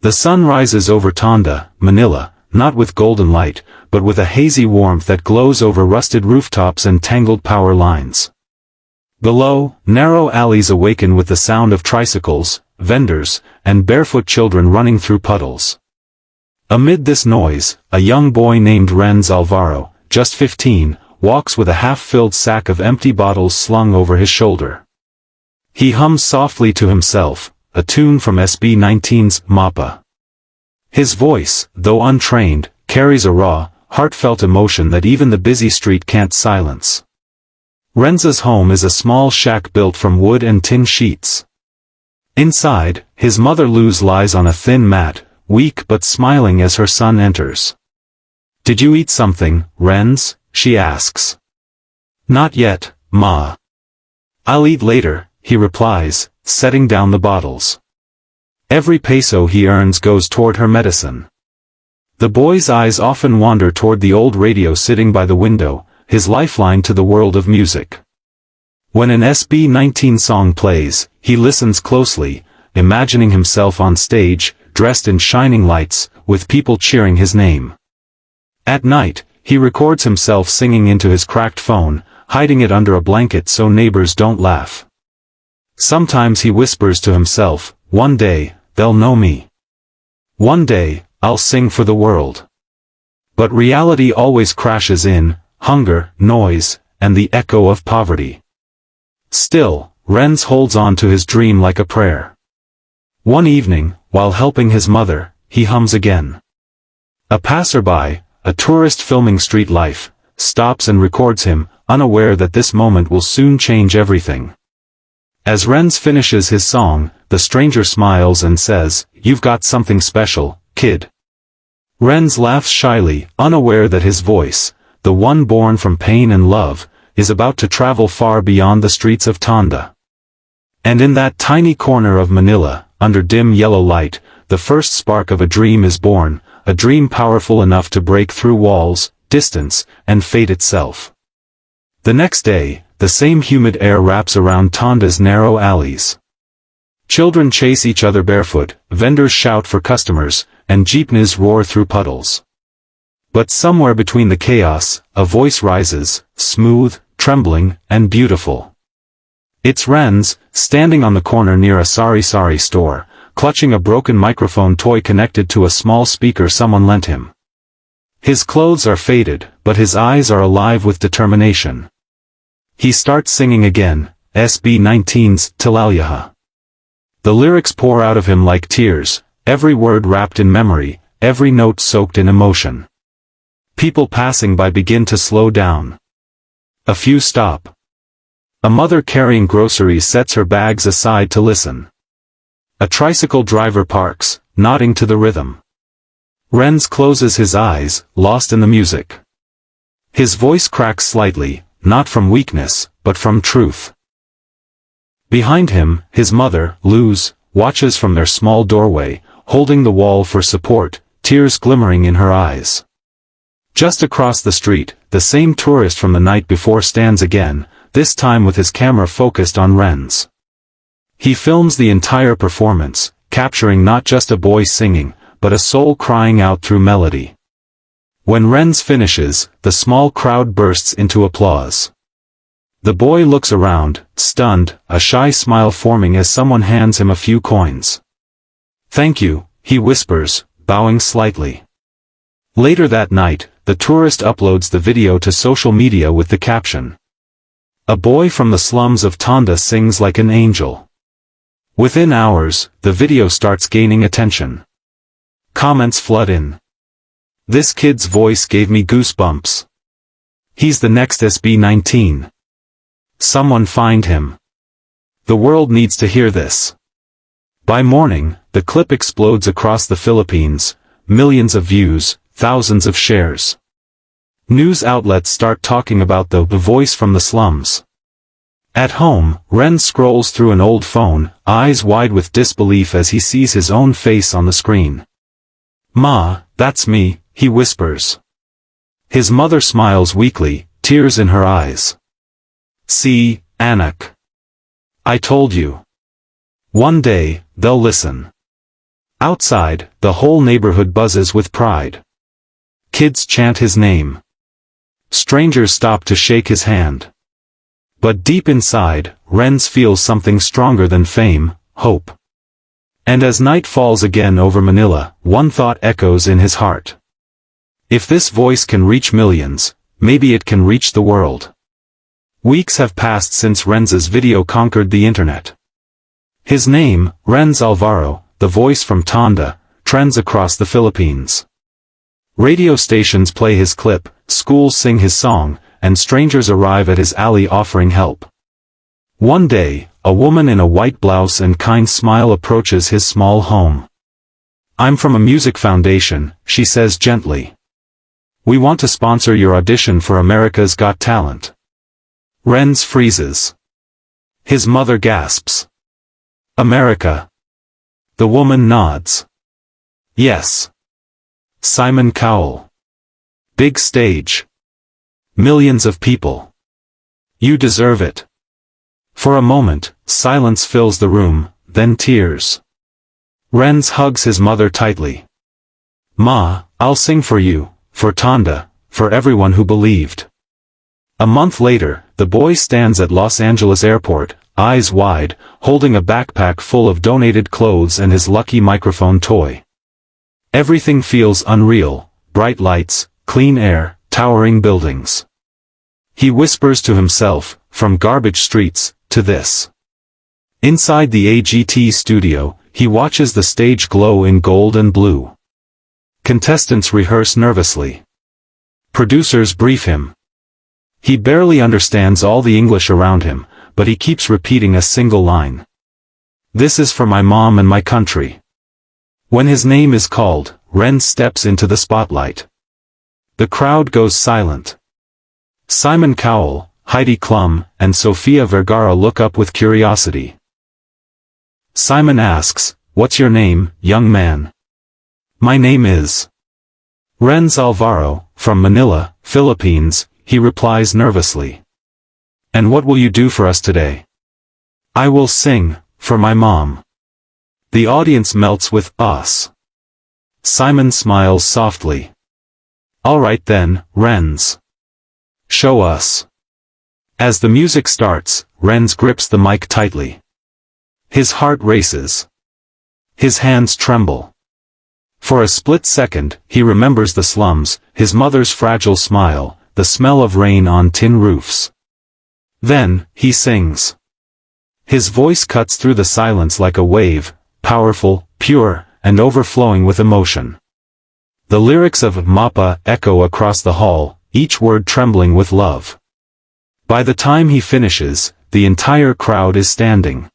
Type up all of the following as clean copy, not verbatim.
The sun rises over Tondo, Manila, not with golden light, but with a hazy warmth that glows over rusted rooftops and tangled power lines. Below, narrow alleys awaken with the sound of tricycles, vendors, and barefoot children running through puddles. Amid this noise, a young boy named Renz Alvaro, just 15, walks with a half-filled sack of empty bottles slung over his shoulder. He hums softly to himself, a tune from SB19's MAPA. His voice, though untrained, carries a raw, heartfelt emotion that even the busy street can't silence. Renz's home is a small shack built from wood and tin sheets. Inside, his mother Luz lies on a thin mat, weak but smiling as her son enters. "Did you eat something, Renz?" she asks. "Not yet, Ma. I'll eat later," he replies, setting down the bottles. Every peso he earns goes toward her medicine. The boy's eyes often wander toward the old radio sitting by the window, his lifeline to the world of music. When an SB19 song plays, he listens closely, imagining himself on stage, dressed in shining lights, with people cheering his name. At night, he records himself singing into his cracked phone, hiding it under a blanket so neighbors don't laugh. Sometimes he whispers to himself, "One day, they'll know me. One day, I'll sing for the world." But reality always crashes in, hunger, noise, and the echo of poverty. Still, Renz holds on to his dream like a prayer. One evening, while helping his mother, he hums again. A passerby, a tourist filming street life, stops and records him, unaware that this moment will soon change everything. As Renz finishes his song, the stranger smiles and says, "You've got something special, kid." Renz laughs shyly, unaware that his voice, the one born from pain and love, is about to travel far beyond the streets of Tondo. And in that tiny corner of Manila, under dim yellow light, the first spark of a dream is born, a dream powerful enough to break through walls, distance, and fate itself. The next day, the same humid air wraps around Tondo's narrow alleys. Children chase each other barefoot, vendors shout for customers, and jeepneys roar through puddles. But somewhere between the chaos, a voice rises, smooth, trembling, and beautiful. It's Renz, standing on the corner near a sari-sari store, clutching a broken microphone toy connected to a small speaker someone lent him. His clothes are faded, but his eyes are alive with determination. He starts singing again, SB19's Tilalyaha. The lyrics pour out of him like tears, every word wrapped in memory, every note soaked in emotion. People passing by begin to slow down. A few stop. A mother carrying groceries sets her bags aside to listen. A tricycle driver parks, nodding to the rhythm. Renz closes his eyes, lost in the music. His voice cracks slightly, not from weakness, but from truth. Behind him, his mother, Luz, watches from their small doorway, holding the wall for support, tears glimmering in her eyes. Just across the street, the same tourist from the night before stands again, this time with his camera focused on Renz. He films the entire performance, capturing not just a boy singing, but a soul crying out through melody. When Renz finishes, the small crowd bursts into applause. The boy looks around, stunned, a shy smile forming as someone hands him a few coins. "Thank you," he whispers, bowing slightly. Later that night, the tourist uploads the video to social media with the caption, "A boy from the slums of Tondo sings like an angel." Within hours, the video starts gaining attention. Comments flood in. "This kid's voice gave me goosebumps. He's the next SB19. Someone find him. The world needs to hear this." By morning, the clip explodes across the Philippines, millions of views, thousands of shares. News outlets start talking about the voice from the slums. At home, Renz scrolls through an old phone, eyes wide with disbelief as he sees his own face on the screen. "Ma, that's me," he whispers. His mother smiles weakly, tears in her eyes. "See, Anak. I told you. One day, they'll listen. Outside, the whole neighborhood buzzes with pride. Kids chant his name. Strangers stop to shake his hand. But deep inside, Renz feels something stronger than fame, hope. And as night falls again over Manila, one thought echoes in his heart. If this voice can reach millions, maybe it can reach the world. Weeks have passed since Renz's video conquered the internet. His name, Renz Alvaro, the voice from Tondo, trends across the Philippines. Radio stations play his clip, schools sing his song, and strangers arrive at his alley offering help. One day, a woman in a white blouse and kind smile approaches his small home. "I'm from a music foundation," she says gently. "We want to sponsor your audition for America's Got Talent." Renz freezes. His mother gasps. "America?" The woman nods. "Yes. Simon Cowell. Big stage. Millions of people. You deserve it." For a moment, silence fills the room, then tears. Renz hugs his mother tightly. "Ma, I'll sing for you, for Tondo, for everyone who believed." A month later, the boy stands at Los Angeles airport, eyes wide, holding a backpack full of donated clothes and his lucky microphone toy. Everything feels unreal: bright lights, clean air, towering buildings. He whispers to himself, from garbage streets, to this. Inside the AGT studio, he watches the stage glow in gold and blue. Contestants rehearse nervously. Producers brief him. He barely understands all the English around him, but he keeps repeating a single line. "This is for my mom and my country." When his name is called, Renz steps into the spotlight. The crowd goes silent. Simon Cowell, Heidi Klum, and Sofia Vergara look up with curiosity. Simon asks, "What's your name, young man?" "My name is Renz Alvaro, from Manila, Philippines," he replies nervously. "And what will you do for us today?" "I will sing, for my mom." The audience melts with us. Simon smiles softly. "All right then, Renz. Show us." As the music starts, Renz grips the mic tightly. His heart races. His hands tremble. For a split second, he remembers the slums, his mother's fragile smile, the smell of rain on tin roofs. Then, he sings. His voice cuts through the silence like a wave, powerful, pure, and overflowing with emotion. The lyrics of MAPA echo across the hall, each word trembling with love. By the time he finishes, the entire crowd is standing.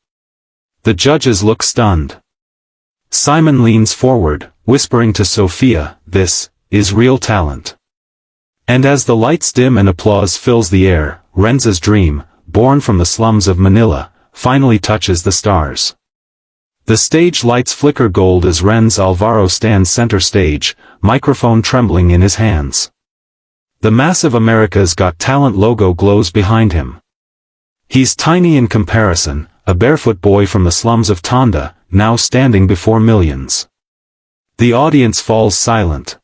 The judges look stunned. Simon leans forward, whispering to Sofia, "This is real talent." And as the lights dim and applause fills the air, Renz's dream, born from the slums of Manila, finally touches the stars. The stage lights flicker gold as Renz Alvaro stands center stage, microphone trembling in his hands. The massive America's Got Talent logo glows behind him. He's tiny in comparison, a barefoot boy from the slums of Tondo, now standing before millions. The audience falls silent.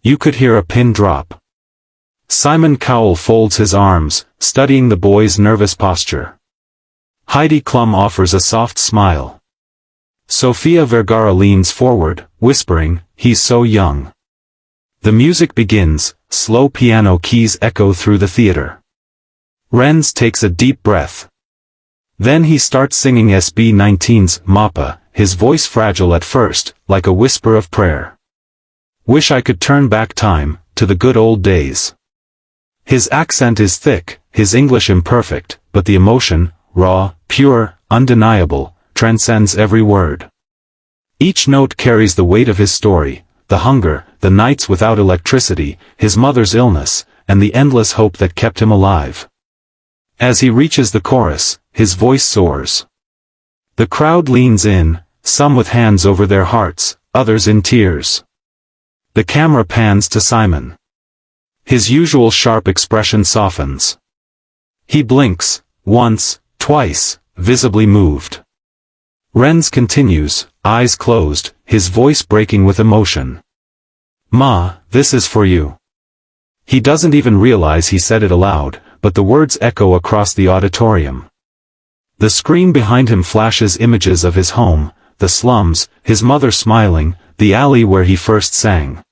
You could hear a pin drop. Simon Cowell folds his arms, studying the boy's nervous posture. Heidi Klum offers a soft smile. Sofia Vergara leans forward, whispering, "He's so young." The music begins, slow piano keys echo through the theater. Renz takes a deep breath. Then he starts singing SB19's MAPA, his voice fragile at first, like a whisper of prayer. "Wish I could turn back time, to the good old days." His accent is thick, his English imperfect, but the emotion, raw, pure, undeniable, transcends every word. Each note carries the weight of his story, the hunger, the nights without electricity, his mother's illness, and the endless hope that kept him alive. As he reaches the chorus, his voice soars. The crowd leans in, some with hands over their hearts, others in tears. The camera pans to Simon. His usual sharp expression softens. He blinks, once, twice, visibly moved. Renz continues, eyes closed, his voice breaking with emotion. "Ma, this is for you." He doesn't even realize he said it aloud, but the words echo across the auditorium. The screen behind him flashes images of his home, the slums, his mother smiling, the alley where he first sang.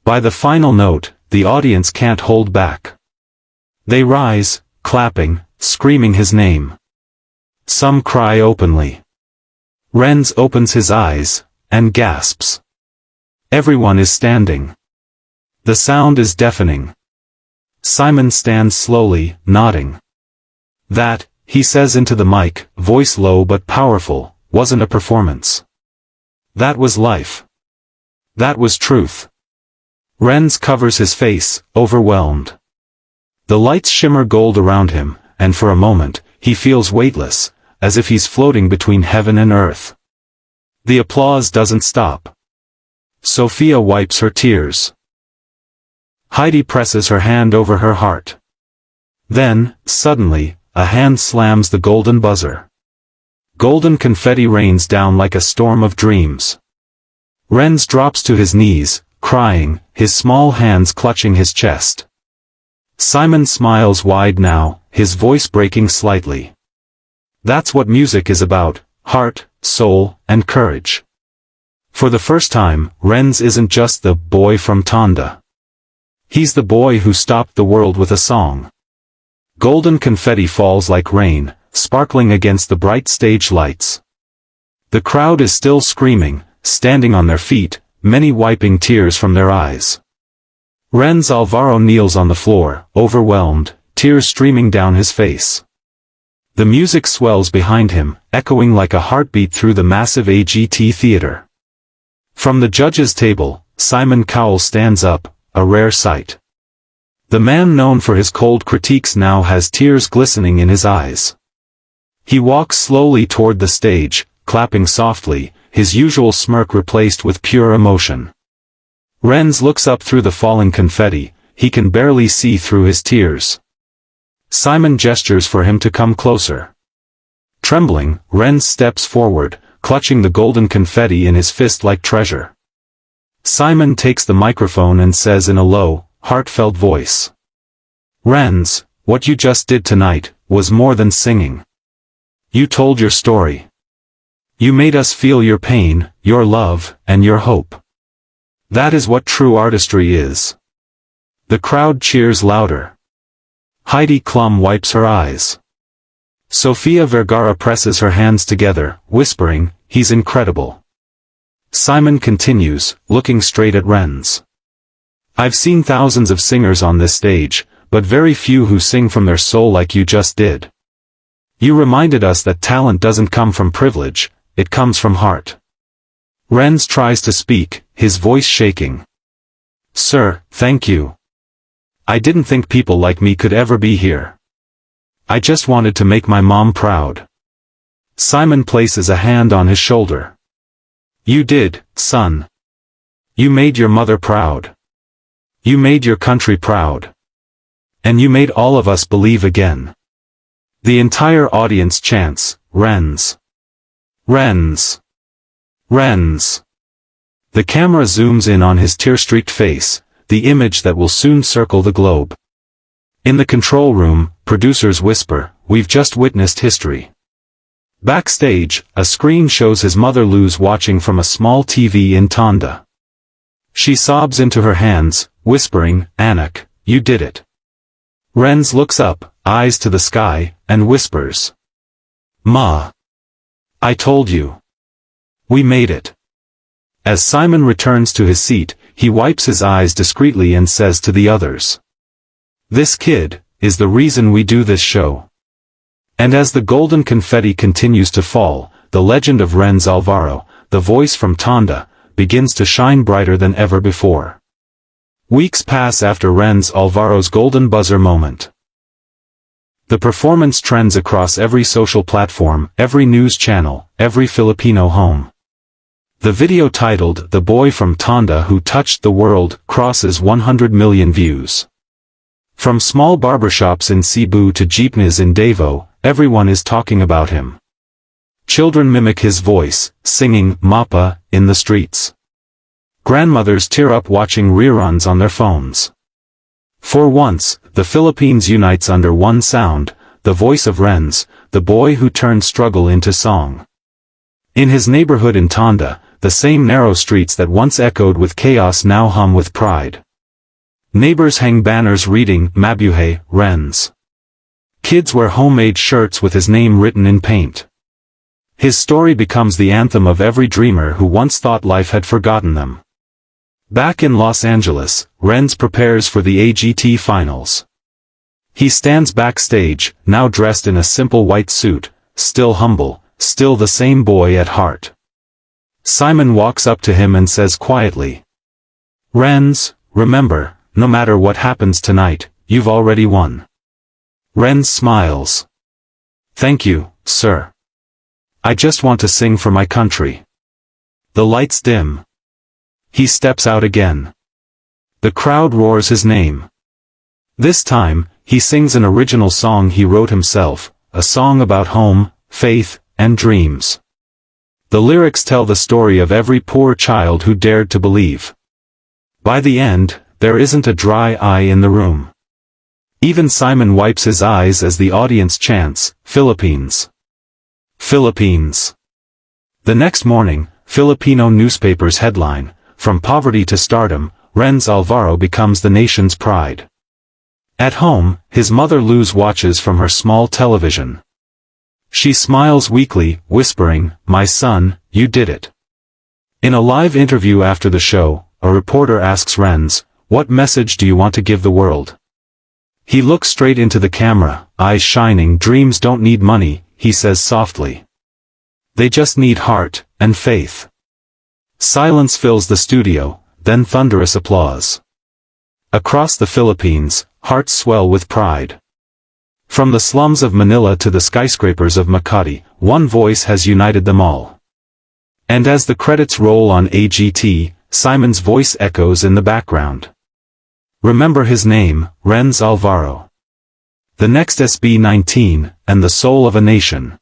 By the final note, the audience can't hold back. They rise, clapping, screaming his name. Some cry openly. Renz opens his eyes, and gasps. Everyone is standing. The sound is deafening. Simon stands slowly, nodding. "That," he says into the mic, voice low but powerful, "wasn't a performance. That was life. That was truth." Renz covers his face, overwhelmed. The lights shimmer gold around him, and for a moment, he feels weightless, as if he's floating between heaven and earth. The applause doesn't stop. Sophia wipes her tears. Heidi presses her hand over her heart. Then, suddenly, a hand slams the golden buzzer. Golden confetti rains down like a storm of dreams. Renz drops to his knees, crying, his small hands clutching his chest. Simon smiles wide now, his voice breaking slightly. That's what music is about, heart, soul, and courage. For the first time, Renz isn't just the boy from Tondo. He's the boy who stopped the world with a song. Golden confetti falls like rain, sparkling against the bright stage lights. The crowd is still screaming, standing on their feet, many wiping tears from their eyes. Renz Alvaro kneels on the floor, overwhelmed, tears streaming down his face. The music swells behind him, echoing like a heartbeat through the massive AGT theater. From the judges' table, Simon Cowell stands up, a rare sight. The man known for his cold critiques now has tears glistening in his eyes. He walks slowly toward the stage, clapping softly, his usual smirk replaced with pure emotion. Renz looks up through the falling confetti, he can barely see through his tears. Simon gestures for him to come closer. Trembling, Renz steps forward, clutching the golden confetti in his fist like treasure. Simon takes the microphone and says in a low, heartfelt voice. "Renz, what you just did tonight, was more than singing. You told your story. You made us feel your pain, your love, and your hope. That is what true artistry is." The crowd cheers louder. Heidi Klum wipes her eyes. Sofia Vergara presses her hands together, whispering, "He's incredible." Simon continues, looking straight at Renz. "I've seen thousands of singers on this stage, but very few who sing from their soul like you just did. You reminded us that talent doesn't come from privilege, it comes from heart." Renz tries to speak, his voice shaking. "Sir, thank you. I didn't think people like me could ever be here. I just wanted to make my mom proud." Simon places a hand on his shoulder. "You did, son. You made your mother proud. You made your country proud. And you made all of us believe again." The entire audience chants, "Renz! Renz! Renz!" The camera zooms in on his tear-streaked face, the image that will soon circle the globe. In the control room, producers whisper, "We've just witnessed history." Backstage, a screen shows his mother Luz watching from a small TV in Tondo. She sobs into her hands, whispering, "Anak, you did it." Renz looks up, eyes to the sky, and whispers, "Ma. I told you. We made it." As Simon returns to his seat, he wipes his eyes discreetly and says to the others, "This kid is the reason we do this show." And as the golden confetti continues to fall, the legend of Renz Alvaro, the voice from Tondo, begins to shine brighter than ever before. Weeks pass after Renz Alvaro's golden buzzer moment. The performance trends across every social platform, every news channel, every Filipino home. The video titled "The Boy from Tondo Who Touched the World" crosses 100 million views. From small barbershops in Cebu to jeepneys in Davao, everyone is talking about him. Children mimic his voice, singing MAPA in the streets. Grandmothers tear up watching reruns on their phones. For once, the Philippines unites under one sound, the voice of Renz, the boy who turned struggle into song. In his neighborhood in Tondo, the same narrow streets that once echoed with chaos now hum with pride. Neighbors hang banners reading, Mabuhay, Renz. Kids wear homemade shirts with his name written in paint. His story becomes the anthem of every dreamer who once thought life had forgotten them. Back in Los Angeles, Renz prepares for the AGT finals. He stands backstage, now dressed in a simple white suit, still humble, still the same boy at heart. Simon walks up to him and says quietly, "Renz, remember, no matter what happens tonight, you've already won." Renz smiles. "Thank you, sir. I just want to sing for my country." The lights dim. He steps out again. The crowd roars his name. This time, he sings an original song he wrote himself, a song about home, faith, and dreams. The lyrics tell the story of every poor child who dared to believe. By the end, there isn't a dry eye in the room. Even Simon wipes his eyes as the audience chants, "Philippines. Philippines." The next morning, Filipino newspapers headline, "From poverty to stardom, Renz Alvaro becomes the nation's pride." At home, his mother Luz watches from her small television. She smiles weakly, whispering, "My son, you did it." In a live interview after the show, a reporter asks Renz, "What message do you want to give the world?" He looks straight into the camera, eyes shining. "Dreams don't need money," he says softly. "They just need heart, and faith." Silence fills the studio, then thunderous applause. Across the Philippines, hearts swell with pride. From the slums of Manila to the skyscrapers of Makati, one voice has united them all. And as the credits roll on AGT, Simon's voice echoes in the background. Remember his name, Renz Alvaro. The next SB19, and the soul of a nation.